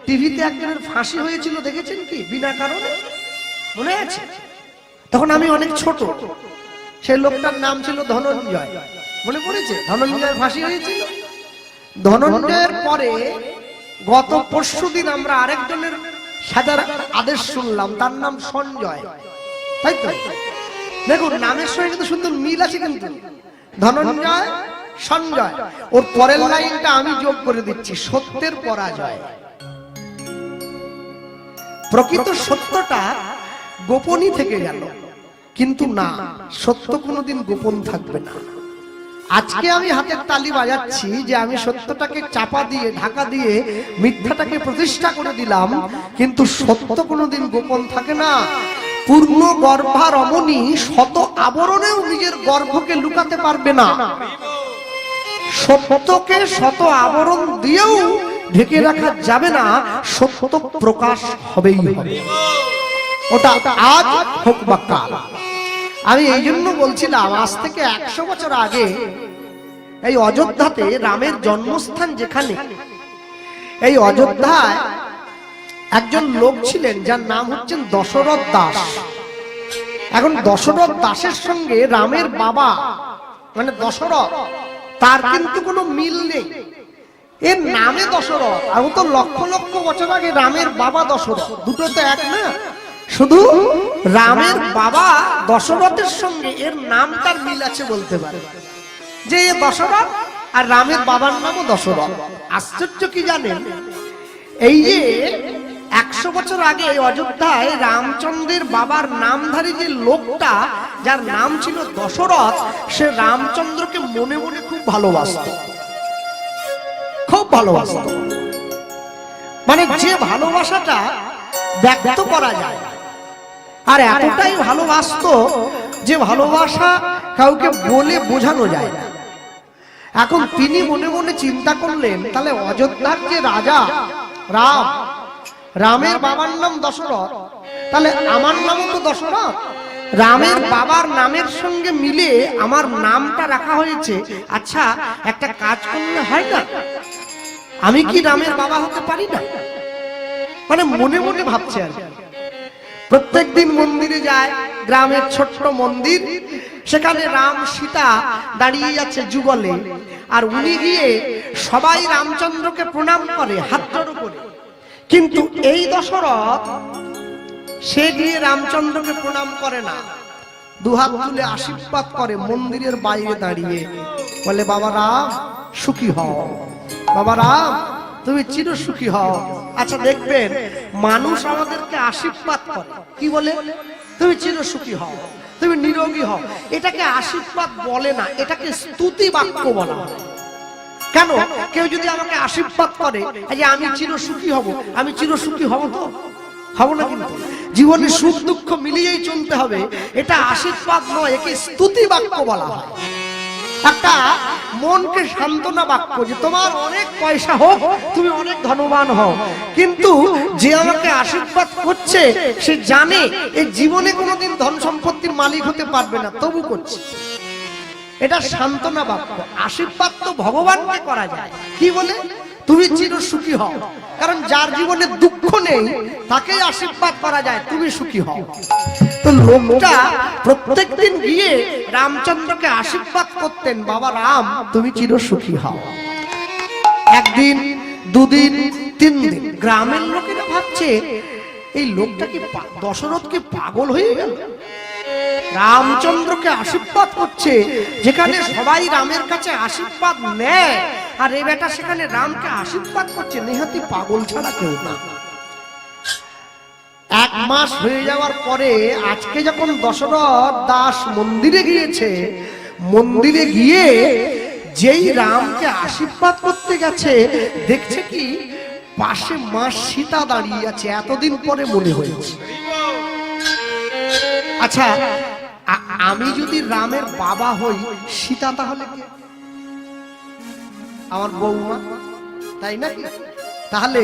টিভিতে একজনের ফাঁসি হয়েছিল, দেখেছেন কি? বিনা কারণে, মনে আছে? তখন আমি অনেক ছোট। সেই লোকটার নাম ছিল ধনঞ্জয়, মনে পড়েছে? ধনঞ্জয়ের ফাঁসি হয়েছিল। ধনঞ্জয়ের পরে গত পরশুদিন আমরা আরেকজনের সাজার আদেশ শুনলাম, তার নাম সঞ্জয়, তাই তো? দেখুন নামের সঙ্গে কিন্তু সুন্দর মিল আছে, কিন্তু ধনঞ্জয় সঞ্জয়। ওর পরের লাইনটা আমি যোগ করে দিচ্ছি, সত্যের পরাজয়। প্রকৃত সত্যটা গোপনই থেকে গেল, কিন্তু না, সত্য কোনোদিন গোপন থাকবে না। আজকে আমি হাতের তালি বাজাচ্ছি যে আমি সত্যটাকে চাপা দিয়ে, ঢাকা দিয়ে মিথ্যাটাকে প্রতিষ্ঠা করে দিলাম, কিন্তু সত্য কোনোদিন গোপন থাকে না। পূর্ণ গর্ভা রমণী শত আবরণেও নিজের গর্ভকে লুকাতে পারবে না। সত্যকে শত আবরণ দিয়েও ঢেকে রাখা যাবে না, সত্য প্রকাশ হবেই হবে, ওটা আজ হোক বা কাল। আমি এই জন্য বলছিলাম, আজ থেকে 100 বছর আগে এই অযোধ্যাতে রামের জন্মস্থান যেখানে, এই অযোধ্যায় একজন লোক ছিলেন যার নাম হচ্ছেন দশরথ দাস। এখন দশরথ দাসের সঙ্গে রামের বাবা মানে দশরথ, তার কিন্তু কোনো মিল নেই। এর নামে দশরথ, আর ও তো লক্ষ লক্ষ বছর আগে রামের বাবা দশরথ, দুটো তো এক না। শুধু রামের বাবা দশরথের সঙ্গে এর নামটার মিল আছে বলতে পারে, যে এ দশরথ আর রামের বাবার নামও দশরথ। আশ্চর্য কি জানেন, এই যে 100 বছর আগে অযোধ্যায় রামচন্দ্রের বাবার নামধারী যে লোকটা, যার নাম ছিল দশরথ, সে রামচন্দ্রকে মনে মনে খুব ভালোবাসত, খুব ভালোবাসত। মানে যে ভালোবাসাটা ব্যক্ত করা যায়, আর এতটাই ভালোবাসতো যে ভালোবাসা কাউকে বলে বোঝানো যায় না। এখন তিনি মনে মনে চিন্তা করলেন, তাহলে অযোধ্যার যে রাজা রাম, রামের বাবার নাম দশরথ, তাহলে আমার নামও তো দশরথ। রামের বাবার নামের সঙ্গে মিলে আমার নামটা রাখা হয়েছে। আচ্ছা, একটা কাজ করলে হয় না, আমি কি রামের বাবা হতে পারি না? মানে মনে মনে ভাবছে আর। প্রত্যেকদিন মন্দিরে যায়, গ্রামের ছোট্ট মন্দির, সেখানে রাম সীতা দাঁড়িয়ে আছে যুগলে, আর উনি গিয়ে সবাই রামচন্দ্রকে প্রণাম করে হাত জড়ো করে। কিন্তু এই দশরথ সে গিয়ে রামচন্দ্রকে প্রণাম করে না, দুহাত তুলে আশীর্বাদ করে মন্দিরের বাইরে দাঁড়িয়ে, বলে বাবা রাম সুখী হও, বাবা রাম তুমি চির সুখী হও। আচ্ছা দেখবেন, মানুষ আমাদেরকে আশীর্বাদ করে, কি বলে? তুমি চির সুখী হও, তুমি নিরোগী হও। এটাকে আশীর্বাদ বলে না, এটাকে স্তুতি বাক্য বলা হয়। কেন? কেউ যদি আমাকে আশীর্বাদ করে যে আমি চির সুখী হব, আমি চির সুখী হব তো? হব না। কিন্তু জীবনে সুখ দুঃখ মিলিয়েই চলতে হবে, এটা আশীর্বাদ নয়, একে স্তুতি বাক্য বলা হয়। একটা মনকে সান্ত্বনা বাক্য, যে তোমার অনেক পয়সা হোক, তুমি অনেক ধনবান হও, কিন্তু যে আমাকে আশীর্বাদ করছে সে জানে এই জীবনে কোনোদিন ধন সম্পত্তির মালিক হতে পারবে না, তবু করছে। এটা সান্ত্বনা বাক্য। আশীর্বাদ তো ভগবানকে করা যায়, কি বলে? তুমি চির সুখী হও। কারণ যার জীবনে দুঃখ নেই তাকেই আশীর্বাদ করা যায়, তুমি সুখী হও। তো লোকটা প্রত্যেকদিন গিয়ে রামচন্দ্রকে আশীর্বাদ করতেন, বাবা রাম তুমি চির সুখী হও। একদিন, দুদিন, 3 দিন গ্রামের লোকেরা ভাবছে এই লোকটা কি দশরথ কি পাগল হয়ে গেল? রামচন্দ্রকে আশীর্বাদ করছে, যেখানে সবাই রামের কাছে আশীর্বাদ নেয়, আর এই বেটা সেখানে রামকে আশীর্বাদ করছে, নেহাতি পাগল ছাড়া কেউ না। 1 মাস হয়ে যাওয়ার পরে আজকে যখন দশরথ দাস মন্দিরে গিয়েছে, মন্দিরে গিয়ে যেই রামকে আশীর্বাদ করতে গেছে, দেখছে কি পাশে মা সীতা দাঁড়িয়ে আছে। এতদিন পরে মনে হয়েছে, আচ্ছা আমি যদি রামের বাবা হই, সীতা তাহলে কে? আমার বৌমা, তাই নাকি? তাহলে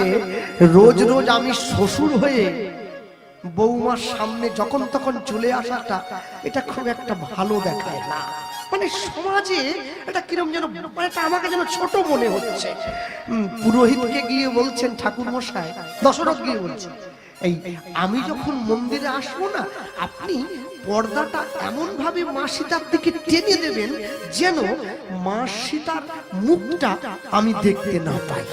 রোজ রোজ আমি শ্বশুর হয়ে বৌমার সামনে যখন তখন চলে আসাটা, এটা খুব একটা ভালো দেখায় না। মানে সমাজে এটা কিরম যেন, মানে এটা আমাকে যেন ছোট মনে হচ্ছে। পুরোহিতকে গিয়ে বলছেন, ঠাকুর মশাই, দশরথ গিয়ে বলছেন, এই আমি যখন মন্দিরে আসবো না, আপনি পর্দাটা এমন ভাবে মা সীতার দিকে টেনে দেবেন যেন মা সীতার মুখটা আমি দেখতে না পাই,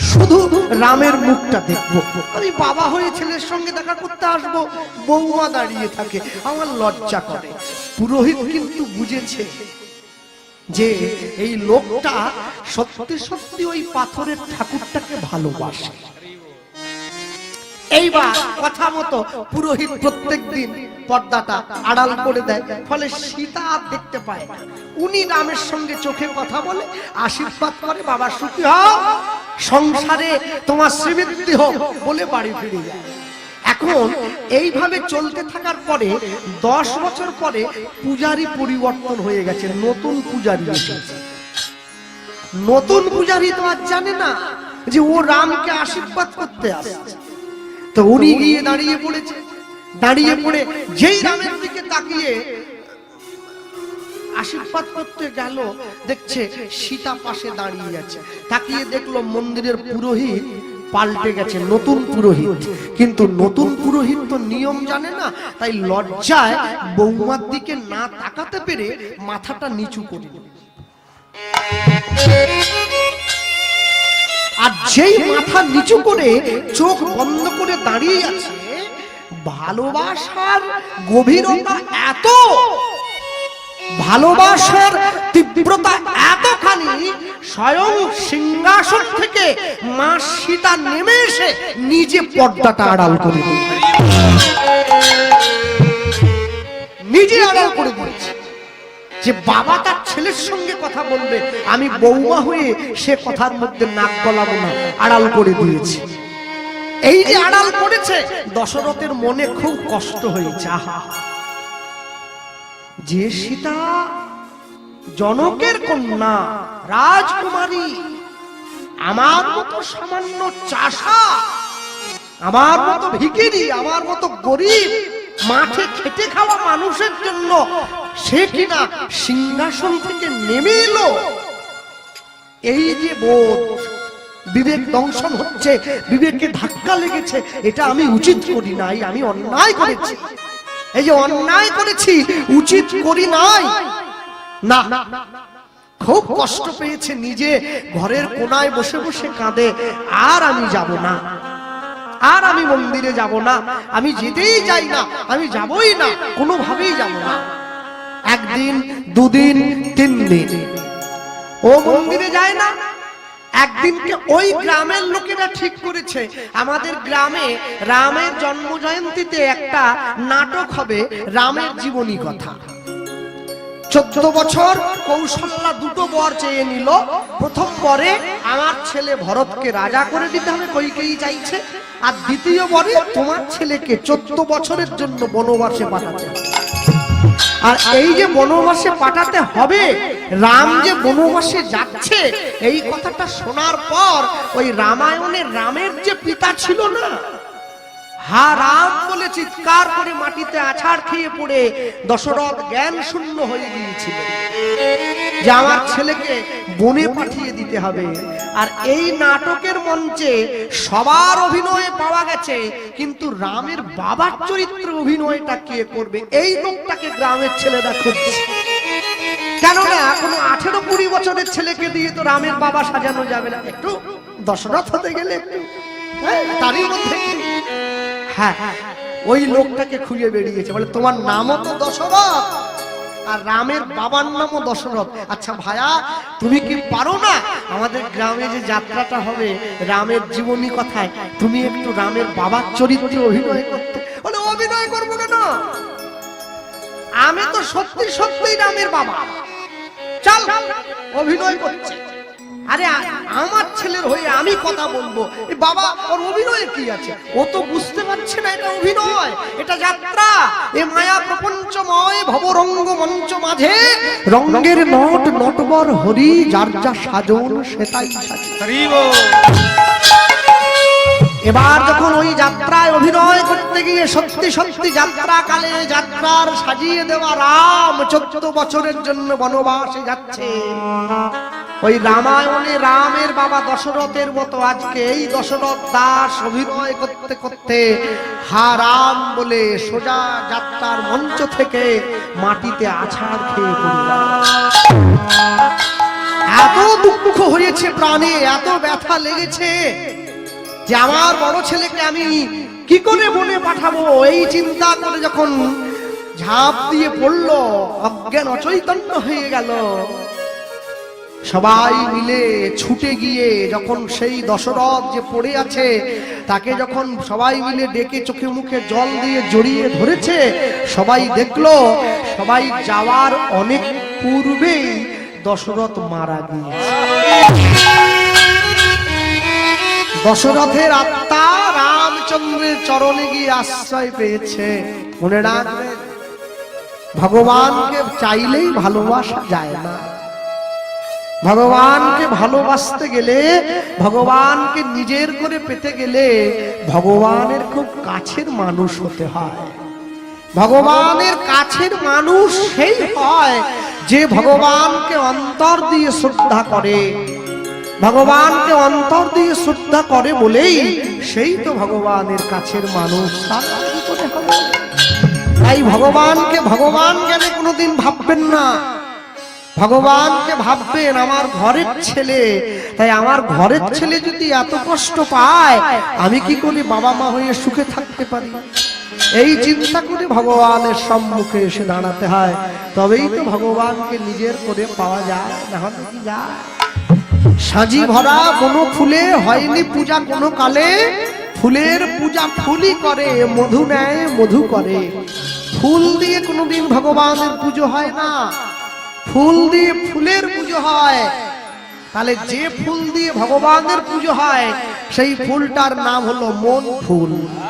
শুধু রামের মুখটা দেখবো। আমি বাবা হয়ে ছেলের সঙ্গে দেখা করতে আসবো, বৌমা দাঁড়িয়ে থাকে, আমার লজ্জা করে। পুরোহিত কিন্তু বুঝেছে যে এই লোকটা সত্যি সত্যি ওই পাথরের ঠাকুরটাকে ভালোবাসে। এইবার কথা মতো পুরোহিত প্রত্যেকদিন পর্দাটা আড়াল করে দেয়, ফলে সীতা আর দেখতে পায় না। উনি রামের সঙ্গে চোখে কথা বলে, আশীর্বাদ করে, বাবা সুখী হও, সংসারে তোমার শ্রীবৃদ্ধি হোক বলে বাড়ি ফিরে যায়। এখন এইভাবে চলতে থাকার পরে 10 বছর পরে পূজারি পরিবর্তন হয়ে গেছে, নতুন পূজারি এসেছে। নতুন পূজারি তো আর জানে না যে ও রামকে আশীর্বাদ করতে আসছে। তো উনি গিয়ে দাঁড়িয়ে পড়েছে, দাঁড়িয়ে পড়ে যেই রামের দিকে তাকিয়ে আশীর্বাদ করতে গেল, দেখছে সীতা পাশে দাঁড়িয়ে আছে। তাকিয়ে দেখলো মন্দিরের পুরোহিত পাল্টে গেছে, নতুন পুরোহিত। কিন্তু নতুন পুরোহিত তো নিয়ম জানে না, তাই লজ্জায় বৌমার দিকে না তাকাতে পেরে মাথাটা নিচু করে, আর যেই মাথা নিচু করে চোখ বন্ধ করে দাঁড়িয়ে আছে, ভালোবাসার গভীরতা এত, ভালোবাসার তীব্রতা এতখানি, স্বয়ং সিংহাসন থেকে মা সীতা নেমে এসে নিজে পর্দাটা আড়াল করে দিয়েছে, নিজে আড়াল করে দিয়েছে। যে বাবা তার ছেলের সঙ্গে কথা বলবে, আমি বৌমা হয়ে সে কথার মধ্যে নাক গলাবো না, আড়াল করে দিয়েছে। এই যে আড়াল করেছে, দশরথের মনে খুব কষ্ট হয়েছে। আহা, যে সীতা জনকের কন্যা, রাজকুমারী, আমার মতো সামান্য চাষা, আমার মতো ভিখিরি, আমার মতো গরিব, মাঠে খেটে খাওয়া মানুষের জন্য সে কিনা সিংহাসন থেকে নেমে এলো। এই যে বোধ, বিবেক দংশন হচ্ছে, বিবেকে ধাক্কা লেগেছে, এটা আমি উচিত করি নাই, আমি অন্যায় করেছি। এই যে অন্যায় করেছি, উচিত করি নাই, না, খুব কষ্ট পেয়েছে, নিজে ঘরের কোনায় বসে বসে কাঁদে। আর আমি যাব না, আর আমি মন্দিরে যাব না, আমি যেতেই যাই না, আমি যাবই না, কোনোভাবেই যাব না। একদিন, দুদিন, 3 দিন ও মন্দিরে যায় না। একদিনকে ওই গ্রামের লোকেরা ঠিক করেছে, আমাদের গ্রামে রামের জন্ম জয়ন্তীতে একটা নাটক হবে, রামের জীবনী কথা। 14 বছর কৌশল্যা 2টো বর চেয়ে নিল। প্রথম বরে আমার ছেলে ভরতকে রাজা করে দিতে হবে, কইকেয়ী চাইছে, আর দ্বিতীয় বরে তোমার ছেলেকে 14 বছরের জন্য বনবাসে পাঠাতে হবে। আর এই যে বনবাসে পাঠাতে হবে, রাম যে বনবাসে যাচ্ছে, এই কথাটা শোনার পর ওই রামায়ণের রামের যে পিতা ছিল না, হা রাম বলে চিৎকার করে মাটিতে আছাড় খেয়ে পড়ে দশরথ জ্ঞান শূন্য হয়ে গিয়েছিল যে আমার ছেলেকে বনে পাঠিয়ে দিতে হবে। আর এই নাটকের মঞ্চে সবার অভিনয়ে পাওয়া গেছে, কিন্তু রামের বাবার চরিত্রে অভিনয়টা কে করবে, এই লোকটাকে গ্রামের ছেলেরা খুঁজছে। কেননা কোনো 18-20 বছরের ছেলেকে দিয়ে তো রামের বাবা সাজানো যাবে না, একটু দশরথ হতে গেলে একটু তারই মধ্যে, হ্যাঁ, ওই লোকটাকে খুঁজে বেরিয়েছে। বলে তোমার নামও তো দশরথ, আর রামের বাবার নামও দশরথ। আচ্ছা ভাইয়া, তুমি কি পারো না আমাদের গ্রামে যে যাত্রাটা হবে রামের জীবনী কথায়, তুমি একটু রামের বাবার চরিত্রে অভিনয় করতে? বলে অভিনয় করবো কেন, আমি তো সত্যি সত্যিই রামের বাবা, চল অভিনয় করছে। আরে আমার ছেলের হয়ে আমি কথা বলবো, বাবা ওর অভিনয়ে কি আছে? ও তো বুঝতে পারছে না এটা অভিনয়, এটা যাত্রা। এ মায়া প্রপঞ্চময় ভবরঙ্গ মঞ্চ মাঝে রঙ্গের নট নটবর হরি, যার যা সাজন সেটাই সাজে। এবার যখন ওই যাত্রায় অভিনয় করতে গিয়ে সত্যি সত্যি যাত্রাকালে যাত্রার সাজিয়ে দেওয়া রাম 14 বছরের জন্য বনবাসে যাচ্ছে। ওই রামায়ণে রামের বাবা দশরথের মতো আজকে এই দশরথ দাস অভিনয় করতে করতে হা রাম বলে সোজা যাত্রার মঞ্চ থেকে মাটিতে আছাড় খেয়ে পড়ল। এত দুঃখ হয়েছে প্রাণে, এত ব্যথা লেগেছে যে আমার বড় ছেলেকে আমি কি করে বনে পাঠাবো, এই চিন্তা করে যখন ঝাঁপ দিয়ে পড়ল, অজ্ঞান অচৈতন্য হয়ে গেল। সবাই মিলে ছুটে গিয়ে যখন সেই দশরথ যে পড়ে আছে তাকে যখন সবাই মিলে ডেকে চোখে মুখে জল দিয়ে জড়িয়ে ধরেছে, সবাই দেখলো সবাই যাওয়ার অনেক পূর্বেই দশরথ মারা গিয়েছে। দশরথের আত্মা রামচন্দ্রের চরণে গিয়ে আশ্রয় পেয়েছে। মনে রাখবেন, ভগবানকে চাইলেই ভালোবাসা যায় না। ভগবানকে ভালোবাসতে গেলে, ভগবানকে নিজের করে পেতে গেলে ভগবানের খুব কাছের মানুষ হতে হয়। ভগবানের কাছের মানুষ সেই হয় যে ভগবানকে অন্তর দিয়ে শ্রদ্ধা করে। ভগবানকে অন্তর দিয়ে শ্রদ্ধা করে বলেই সেই তো ভগবানের কাছের মানুষ। তাই ভগবানকে ভগবান জ্ঞানে কোনোদিন ভাববেন না, ভগবানকে ভাববেন আমার ঘরের ছেলে। তাই আমার ঘরের ছেলে যদি এত কষ্ট পায়, আমি কি করে বাবা মা হয়ে সুখে থাকতে পারি, এই চিন্তা করে ভগবানের সম্মুখে এসে দাঁড়াতে হয়। তবেই তো ভগবানকে নিজের করে পাওয়া যায়, না হলে কি যায়। সাজি ভরা কোনো ফুলে হয়নি পূজা কোনো কালে, ফুলের পূজা ফুলই করে, মধু নেয় মধু করে। ফুল দিয়ে কোনোদিন ভগবানের পুজো হয় না, ফুল দিয়ে ফুলের পুজো হয়। তাহলে যে ফুল দিয়ে ভগবানের পুজো হয় সেই ফুলটার নাম হলো মন ফুল।